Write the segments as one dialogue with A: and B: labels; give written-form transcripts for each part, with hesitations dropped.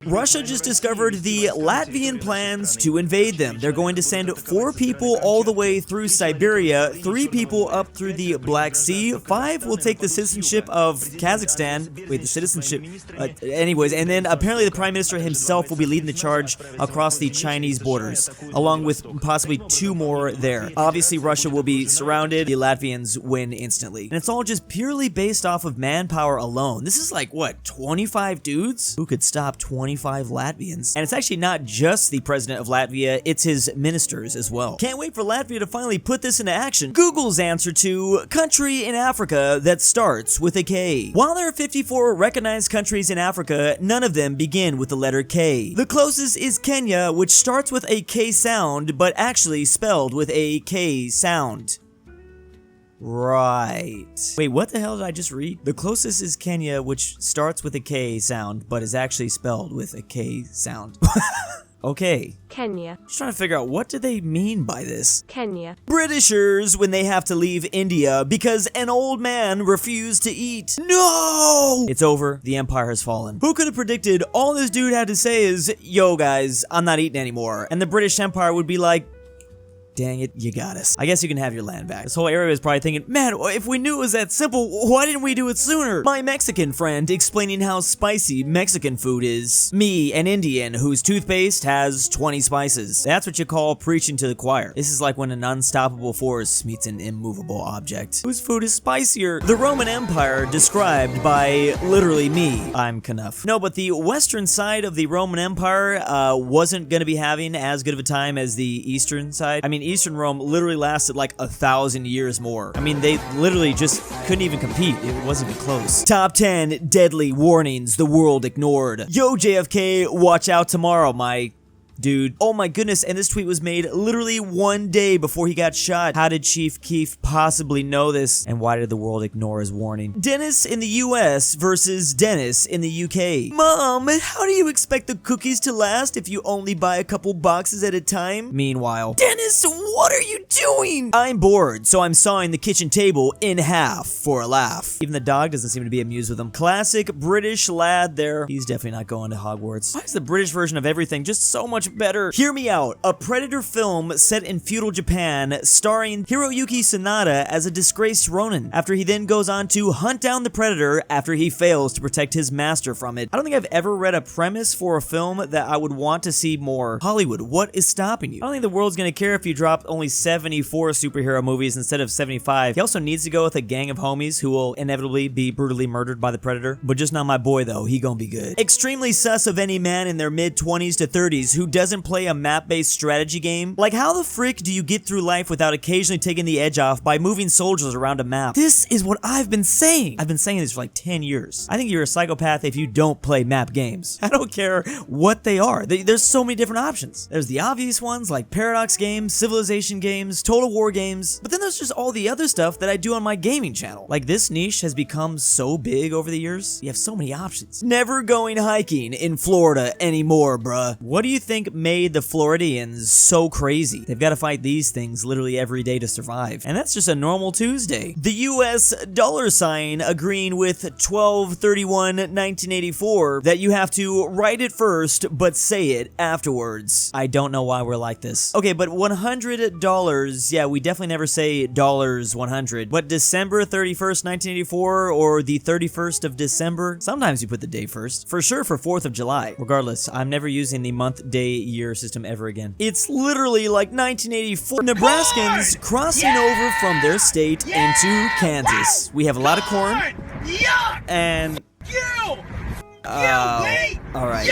A: Russia just discovered the Latvian plans to invade them. They're going to send 4 people all the way through Siberia, 3 people up through the Black Sea, 5 will take the citizenship of Kazakhstan. Wait, the citizenship? Anyways, and then apparently the Prime Minister himself will be leading the charge across the Chinese borders, along with possibly 2 more there. Obviously, Russia will be surrounded. The Latvians win instantly. And it's all just purely based off of manpower alone. This is like, what, 25 dudes? Who could stop 25 Latvians? And it's actually not just the president of Latvia, it's his ministers as well. Can't wait for Latvia to finally put this into action. Google's answer to country in Africa that starts with a K. While there are 54 recognized countries in Africa, none of them begin with the letter K. The closest is Kenya, which starts with a K sound, but actually spelled with a K sound. Right. Wait, what the hell did I just read? The closest is Kenya, which starts with a K sound, but is actually spelled with a K sound. Okay.
B: Kenya.
A: Just trying to figure out what do they mean by this.
B: Kenya.
A: Britishers when they have to leave India because an old man refused to eat. No! It's over. The empire has fallen. Who could have predicted all this dude had to say is, yo guys, I'm not eating anymore. And the British Empire would be like, dang it, you got us. I guess you can have your land back. This whole area was probably thinking, man, if we knew it was that simple, why didn't we do it sooner? My Mexican friend explaining how spicy Mexican food is. Me, an Indian whose toothpaste has 20 spices. That's what you call preaching to the choir. This is like when an unstoppable force meets an immovable object. Whose food is spicier? The Roman Empire described by literally me. I'm Knuff. No, but the western side of the Roman Empire wasn't gonna be having as good of a time as the eastern side. I mean, Eastern Rome literally lasted like 1,000 years more. I mean, they literally just couldn't even compete. It wasn't even close. Top 10 deadly warnings the world ignored. Yo, JFK, watch out tomorrow, my dude. Oh my goodness, and this tweet was made literally 1 day before he got shot. How did Chief Keef possibly know this? And why did the world ignore his warning? Dennis in the US versus Dennis in the UK. Mom, how do you expect the cookies to last if you only buy a couple boxes at a time? Meanwhile, Dennis, what are you doing? I'm bored, so I'm sawing the kitchen table in half for a laugh. Even the dog doesn't seem to be amused with him. Classic British lad there. He's definitely not going to Hogwarts. Why is the British version of everything just so much better? Hear me out. A Predator film set in feudal Japan starring Hiroyuki Sanada as a disgraced Ronin after he then goes on to hunt down the Predator after he fails to protect his master from it. I don't think I've ever read a premise for a film that I would want to see more. Hollywood, what is stopping you? I don't think the world's gonna care if you drop only 74 superhero movies instead of 75. He also needs to go with a gang of homies who will inevitably be brutally murdered by the Predator. But just not my boy though, he gonna be good. Extremely sus of any man in their mid-20s to 30s who doesn't play a map-based strategy game. Like, how the frick do you get through life without occasionally taking the edge off by moving soldiers around a map? This is what I've been saying. I've been saying this for like 10 years. I think you're a psychopath if you don't play map games. I don't care what they are. There's so many different options. There's the obvious ones like Paradox games, Civilization games, Total War games, but then there's just all the other stuff that I do on my gaming channel. Like, this niche has become so big over the years. You have so many options. Never going hiking in Florida anymore, bruh. What do you think made the Floridians so crazy? They've got to fight these things literally every day to survive. And that's just a normal Tuesday. The US dollar sign agreeing with 12/31/1984 that you have to write it first, but say it afterwards. I don't know why we're like this. Okay, but $100, yeah, we definitely never say dollars 100. What, December 31st, 1984, or the 31st of December? Sometimes you put the day first. For sure for 4th of July. Regardless, I'm never using the month, day, year system ever again. It's literally like 1984. Nebraskans crossing over from their state into Kansas. We have a lot of corn. And... alright.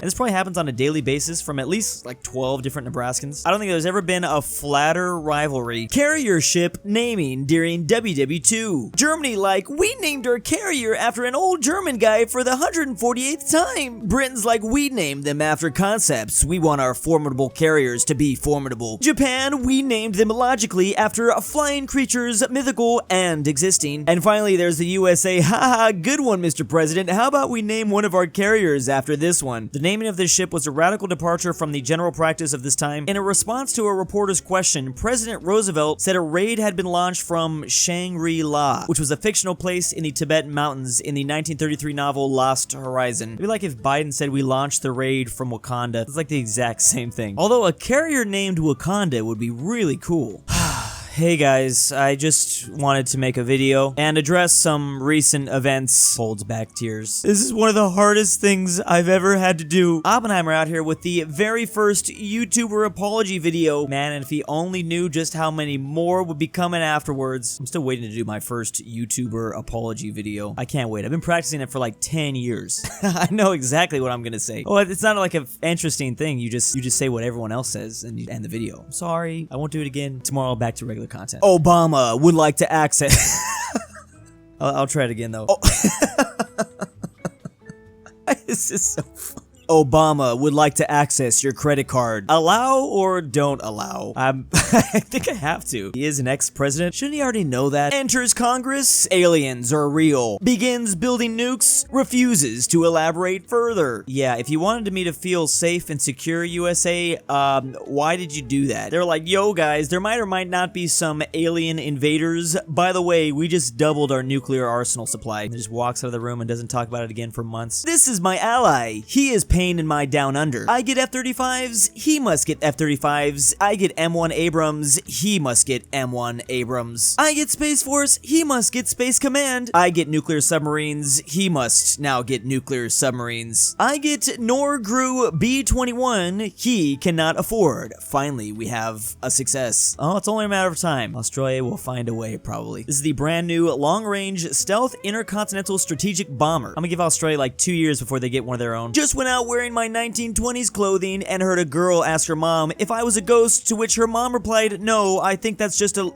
A: And this probably happens on a daily basis from at least like 12 different Nebraskans. I don't think there's ever been a flatter rivalry. Carrier ship naming during WW2. Germany like, we named our carrier after an old German guy for the 148th time. Britain's like, we named them after concepts. We want our formidable carriers to be formidable. Japan, we named them logically after flying creatures, mythical and existing. And finally, there's the USA. Haha, good one, Mr. President. How about we name one of our carriers after this one? The name naming of this ship was a radical departure from the general practice of this time. In a response to a reporter's question, President Roosevelt said a raid had been launched from Shangri-La, which was a fictional place in the Tibetan mountains in the 1933 novel Lost Horizon. It'd be like if Biden said we launched the raid from Wakanda. It's like the exact same thing. Although a carrier named Wakanda would be really cool. Hey guys, I just wanted to make a video and address some recent events. Holds back tears. This is one of the hardest things I've ever had to do. Oppenheimer out here with the very first YouTuber apology video. Man, and if he only knew just how many more would be coming afterwards. I'm still waiting to do my first YouTuber apology video. I can't wait. I've been practicing it for like 10 years. I know exactly what I'm gonna say. Oh, it's not like an interesting thing. You just say what everyone else says and you end the video. I'm sorry. I won't do it again. Tomorrow, back to regular content. Obama would like to access. I'll try it again though. Oh. This is so funny. Obama would like to access your credit card. Allow or don't allow? I think I have to. He is an ex-president. Shouldn't he already know that? Enters Congress. Aliens are real. Begins building nukes. Refuses to elaborate further. Yeah, if you wanted me to feel safe and secure, USA, why did you do that? They're like, yo guys, there might or might not be some alien invaders. By the way, we just doubled our nuclear arsenal supply. And just walks out of the room and doesn't talk about it again for months. This is my ally. He is pain in my down under. I get F-35s, he must get F-35s. I get M1 Abrams, he must get M1 Abrams. I get Space Force, he must get Space Command. I get nuclear submarines, he must now get nuclear submarines. I get Norgru B-21, he cannot afford. Finally, we have a success. Oh, it's only a matter of time. Australia will find a way, probably. This is the brand new long-range stealth intercontinental strategic bomber. I'm gonna give Australia like 2 years before they get one of their own. Just went out wearing my 1920s clothing and heard a girl ask her mom if I was a ghost, to which her mom replied, no, I think that's just a...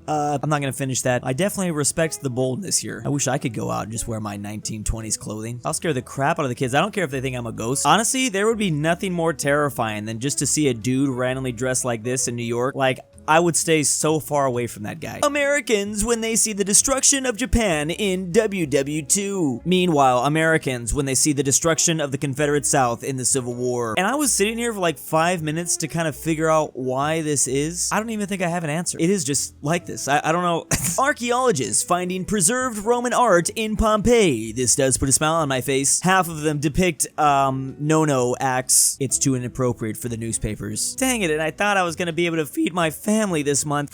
A: I'm not gonna finish that. I definitely respect the boldness here. I wish I could go out and just wear my 1920s clothing. I'll scare the crap out of the kids. I don't care if they think I'm a ghost. Honestly, there would be nothing more terrifying than just to see a dude randomly dressed like this in New York. Like, I would stay so far away from that guy. Americans when they see the destruction of Japan in WW2. Meanwhile, Americans when they see the destruction of the Confederate South in the Civil War. And I was sitting here for like 5 minutes to kind of figure out why this is. I don't even think I have an answer. It is just like this. I don't know. Archaeologists finding preserved Roman art in Pompeii. This does put a smile on my face. Half of them depict, no-no acts. It's too inappropriate for the newspapers. Dang it, and I thought I was gonna be able to feed my family this month.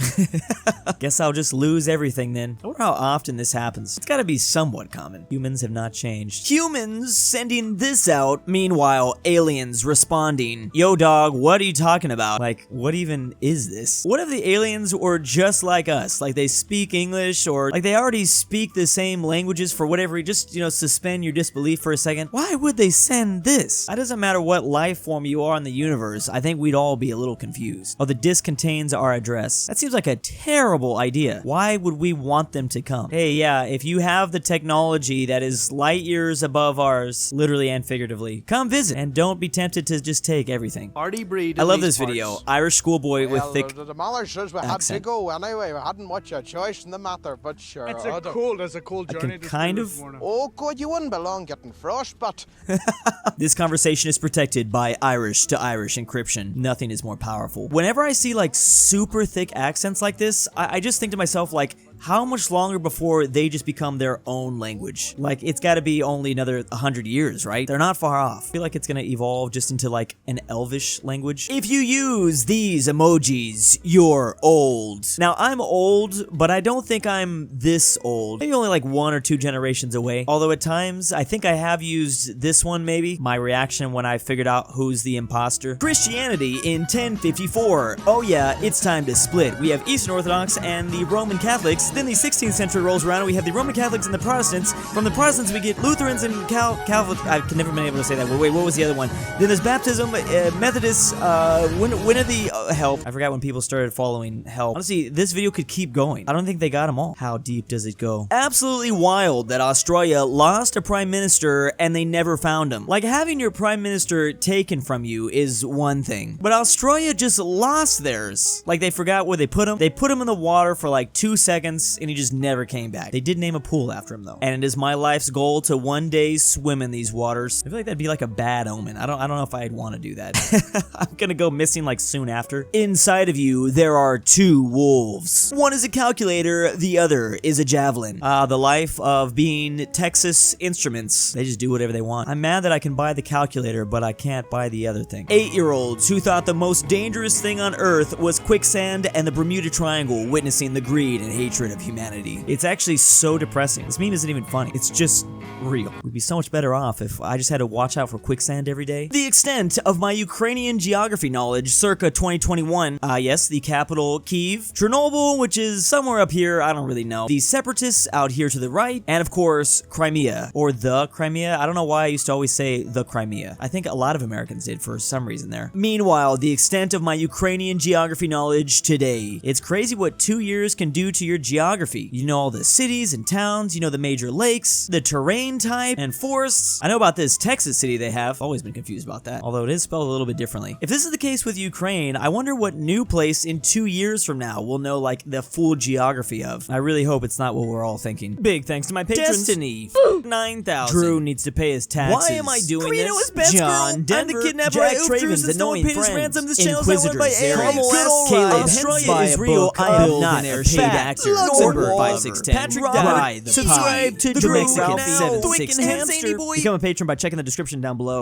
A: Guess I'll just lose everything then. I wonder how often this happens. It's gotta be somewhat common. Humans have not changed. Humans sending this out. Meanwhile, aliens responding. Yo dog, what are you talking about? Like, what even is this? What if the aliens were just like us? Like they speak English, or like they already speak the same languages for whatever, just, you know, suspend your disbelief for a second. Why would they send this? It doesn't matter what life form you are in the universe. I think we'd all be a little confused. Oh, the disc contains our address. That seems like a terrible idea. Why would we want them to come? Hey, yeah, if you have the technology that is light years above ours, literally and figuratively, come visit and don't be tempted to just take everything.
B: Breed
A: I love this video. Irish schoolboy with thick
B: the Mallard says we had to go anyway. We hadn't much a choice in the matter, but sure.
C: It's a cool journey.
A: Kind of.
B: Oh, good, you wouldn't belong getting frostbite.
A: This conversation is protected by Irish to Irish encryption. Nothing is more powerful. Whenever I see like super thick accents like this, I just think to myself like, how much longer before they just become their own language? Like, it's gotta be only another 100 years, right? They're not far off. I feel like it's gonna evolve just into like an Elvish language. If you use these emojis, you're old. Now, I'm old, but I don't think I'm this old. Maybe only like 1 or 2 generations away. Although at times, I think I have used this one maybe. My reaction when I figured out who's the imposter. Christianity in 1054. Oh yeah, it's time to split. We have Eastern Orthodox and the Roman Catholics. Then the 16th century rolls around and we have the Roman Catholics and the Protestants. From the Protestants we get Lutherans and Calvin. I can never been able to say that. Wait, what was the other one? Then there's baptism, Methodists. When are the help? I forgot when people started following help. Honestly, this video could keep going. I don't think they got them all. How deep does it go? Absolutely wild that Australia lost a prime minister and they never found him. Like, having your prime minister taken from you is one thing, but Australia just lost theirs. Like, they forgot where they put him. They put him in the water for like 2 seconds. once and he just never came back. They did name a pool after him though. And it is my life's goal to one day swim in these waters. I feel like that'd be like a bad omen. I don't know if I'd want to do that. I'm gonna go missing like soon after. Inside of you, there are two wolves. One is a calculator, the other is a javelin. The life of being Texas Instruments. They just do whatever they want. I'm mad that I can buy the calculator, but I can't buy the other thing. 8-year-olds who thought the most dangerous thing on Earth was quicksand and the Bermuda Triangle, witnessing the greed and hatred of humanity. It's actually so depressing. This meme isn't even funny. It's just real. We'd be so much better off if I just had to watch out for quicksand every day. The extent of my Ukrainian geography knowledge circa 2021. Yes, the capital Kyiv, Chernobyl, which is somewhere up here, I don't really know. The separatists out here to the right, and of course, Crimea, or the Crimea. I don't know why I used to always say the Crimea. I think a lot of Americans did for some reason there. Meanwhile, the extent of my Ukrainian geography knowledge today. It's crazy what 2 years can do to your geography. You know all the cities and towns, you know the major lakes, the terrain type, and forests. I know about this Texas city they have. Always been confused about that, although it is spelled a little bit differently. If this is the case with Ukraine, I wonder what new place in 2 years from now we'll know like the full geography of. I really hope it's not what we're all thinking. Big thanks to my patrons. Destiny 9000. Drew needs to pay his taxes. Why am I doing this? JohnDenver, I'm the kidnapper. Jack Traven's annoying friends. InquisitorXarius, GoodOldRyah, Australia is real. I am not a paid actor.
B: LuxembourgLover,
A: Patrick RyeThePie, subscribe to the Mexican 766. Become a patron by checking the description down below.